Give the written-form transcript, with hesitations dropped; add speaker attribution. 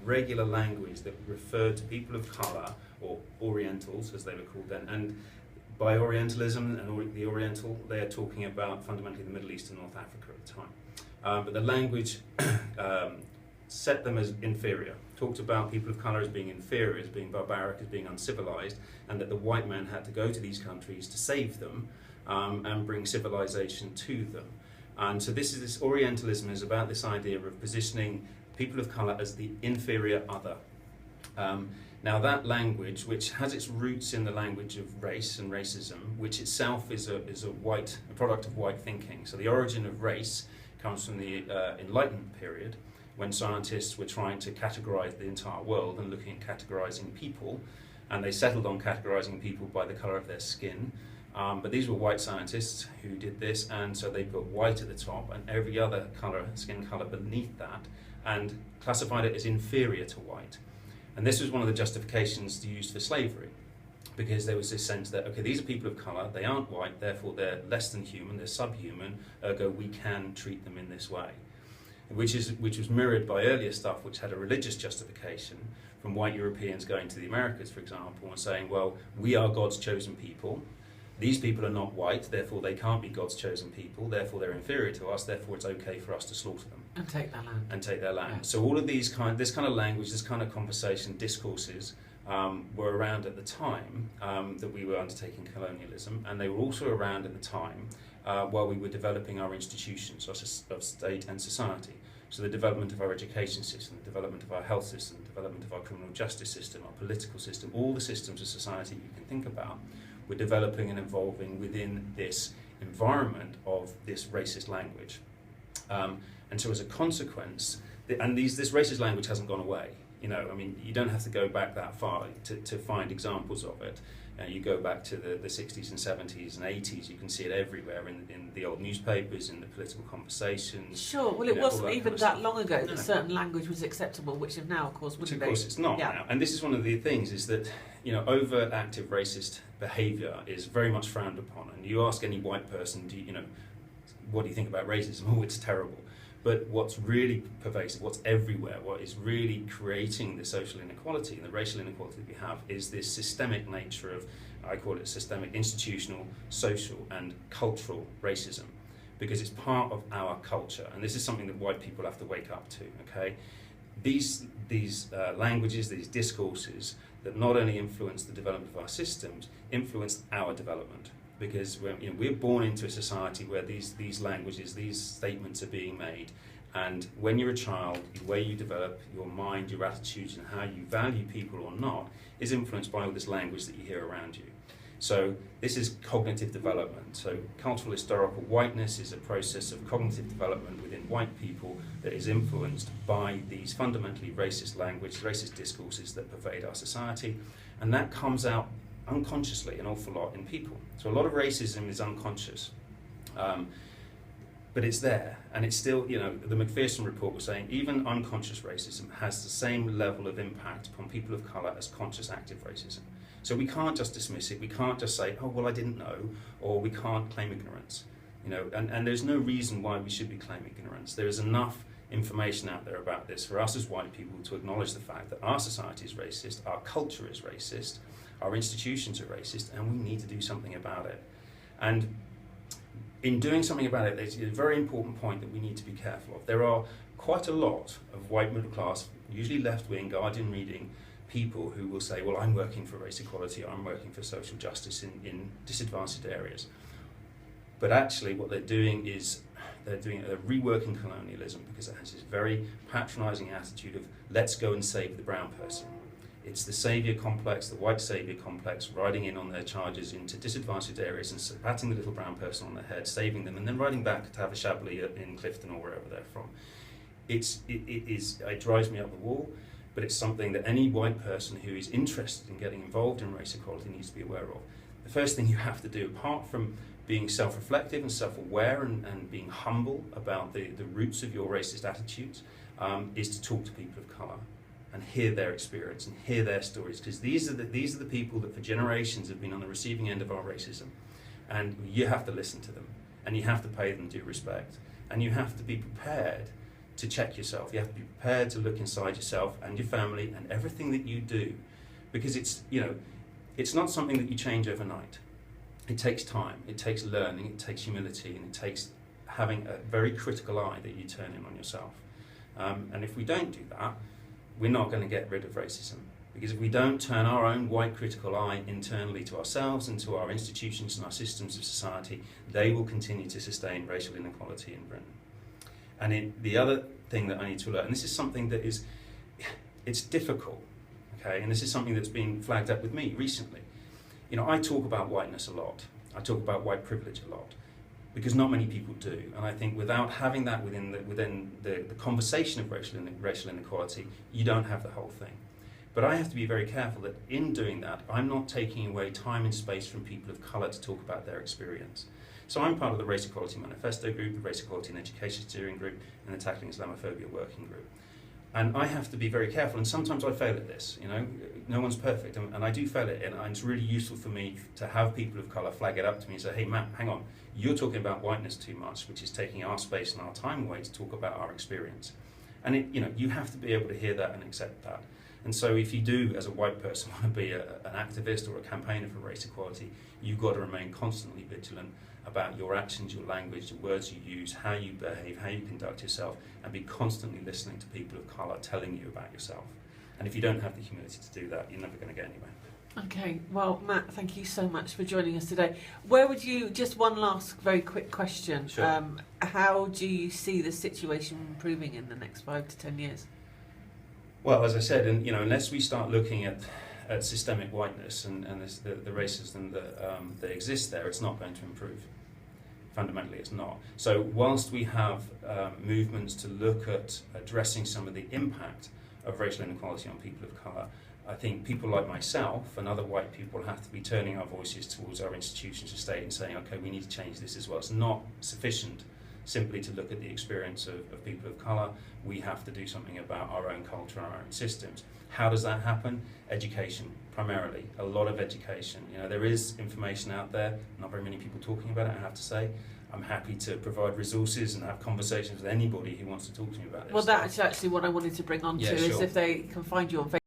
Speaker 1: regular language that referred to people of colour, or Orientals as they were called then. And by Orientalism and the Oriental, they are talking about fundamentally the Middle East and North Africa at the time. But the language set them as inferior, talked about people of colour as being inferior, as being barbaric, as being uncivilized, and that the white man had to go to these countries to save them and bring civilization to them. And so this Orientalism is about this idea of positioning people of colour as the inferior other. Now that language, which has its roots in the language of race and racism, which itself is a product of white thinking. So the origin of race comes from the Enlightenment period, when scientists were trying to categorize the entire world and looking at categorizing people, and they settled on categorizing people by the color of their skin. But these were white scientists who did this, and so they put white at the top and every other color, skin color beneath that, and classified it as inferior to white. And this was one of the justifications used for slavery, because there was this sense that, okay, these are people of color, they aren't white, therefore they're less than human, they're subhuman, ergo we can treat them in this way. Which was mirrored by earlier stuff which had a religious justification, from white Europeans going to the Americas, for example, and saying, well, we are God's chosen people. These people are not white, therefore they can't be God's chosen people, therefore they're inferior to us, therefore it's okay for us to slaughter them.
Speaker 2: And take their land.
Speaker 1: And take their land.
Speaker 2: Yeah.
Speaker 1: So all of this kind of language, this kind of conversation, discourses, were around at the time that we were undertaking colonialism, and they were also around at the time while we were developing our institutions of state and society. So the development of our education system, the development of our health system, the development of our criminal justice system, our political system, all the systems of society you can think about, were developing and evolving within this environment of this racist language. And so as a consequence, this racist language hasn't gone away. You know, I mean, you don't have to go back that far to find examples of it. You go back to the 60s and 70s and 80s, you can see it everywhere in the old newspapers, in the political conversations.
Speaker 2: Sure, well it wasn't even that long ago that certain language was acceptable, which now of course wouldn't be.
Speaker 1: Of course it's not now. And this is one of the things, is that, you know, overt active racist behaviour is very much frowned upon. And you ask any white person, what do you think about racism? Oh, it's terrible. But what's really pervasive, what's everywhere, what is really creating the social inequality and the racial inequality that we have is this systemic nature of, I call it systemic, institutional, social and cultural racism, because it's part of our culture. And this is something that white people have to wake up to, okay? These languages, these discourses that not only influence the development of our systems, influence our development. Because we're born into a society where these languages, these statements are being made, and when you're a child, the way you develop your mind, your attitudes, and how you value people or not is influenced by all this language that you hear around you. So this is cognitive development. So cultural historical whiteness is a process of cognitive development within white people that is influenced by these fundamentally racist language, racist discourses that pervade our society, and that comes out unconsciously an awful lot in people. So a lot of racism is unconscious, but it's there, and it's still, the McPherson report was saying even unconscious racism has the same level of impact upon people of colour as conscious active racism. So we can't just dismiss it, we can't just say, oh well I didn't know, or we can't claim ignorance, and there's no reason why we should be claiming ignorance. There is enough information out there about this for us as white people to acknowledge the fact that our society is racist, our culture is racist, our institutions are racist, and we need to do something about it. And in doing something about it, there's a very important point that we need to be careful of. There are quite a lot of white middle class, usually left-wing, Guardian-reading people who will say, well, I'm working for race equality, I'm working for social justice in disadvantaged areas. But actually what they're doing is they're reworking colonialism, because it has this very patronising attitude of let's go and save the brown person. It's the saviour complex, the white saviour complex, riding in on their charges into disadvantaged areas and patting the little brown person on the head, saving them, and then riding back to have a Chablis in Clifton or wherever they're from. It drives me up the wall, but it's something that any white person who is interested in getting involved in race equality needs to be aware of. The first thing you have to do, apart from being self-reflective and self-aware and being humble about the roots of your racist attitudes, is to talk to people of colour and hear their experience and hear their stories, because these are the people that for generations have been on the receiving end of our racism, and you have to listen to them, and you have to pay them due respect, and you have to be prepared to check yourself. You have to be prepared to look inside yourself and your family and everything that you do, because it's not something that you change overnight. It takes time, it takes learning, it takes humility, and it takes having a very critical eye that you turn in on yourself. And if we don't do that, we're not going to get rid of racism. Because if we don't turn our own white critical eye internally to ourselves and to our institutions and our systems of society, they will continue to sustain racial inequality in Britain. And the other thing that I need to learn, and this is something that it's difficult, okay, and this is something that's been flagged up with me recently. I talk about whiteness a lot. I talk about white privilege a lot, because not many people do. And I think without having that within the conversation of racial inequality, you don't have the whole thing. But I have to be very careful that in doing that, I'm not taking away time and space from people of colour to talk about their experience. So I'm part of the Race Equality Manifesto Group, the Race Equality and Education Steering Group, and the Tackling Islamophobia Working Group. And I have to be very careful, and sometimes I fail at this, no one's perfect, and I do fail at it, and it's really useful for me to have people of colour flag it up to me and say, hey Matt, hang on, you're talking about whiteness too much, which is taking our space and our time away to talk about our experience. And you have to be able to hear that and accept that. And so if you do, as a white person, want to be an activist or a campaigner for race equality, you've got to remain constantly vigilant about your actions, your language, the words you use, how you behave, how you conduct yourself, and be constantly listening to people of colour telling you about yourself. And if you don't have the humility to do that, you're never going to get anywhere.
Speaker 2: Okay, well, Matt, thank you so much for joining us today. Where would you, just one last very quick question,
Speaker 1: Sure.
Speaker 2: How do you see the situation improving in the next 5 to 10 years?
Speaker 1: Well, as I said, unless we start looking at systemic whiteness and the racism that exists there, it's not going to improve. Fundamentally, it's not. So whilst we have movements to look at addressing some of the impact of racial inequality on people of colour, I think people like myself and other white people have to be turning our voices towards our institutions and state and saying, okay, we need to change this as well. It's not sufficient simply to look at the experience of people of colour. We have to do something about our own culture and our own systems. How does that happen? Education, primarily. A lot of education. There is information out there, not very many people talking about it, I have to say. I'm happy to provide resources and have conversations with anybody who wants to talk to me about this.
Speaker 2: Well, that's actually what I wanted to bring on to,
Speaker 1: sure.
Speaker 2: is if they can find you on Facebook.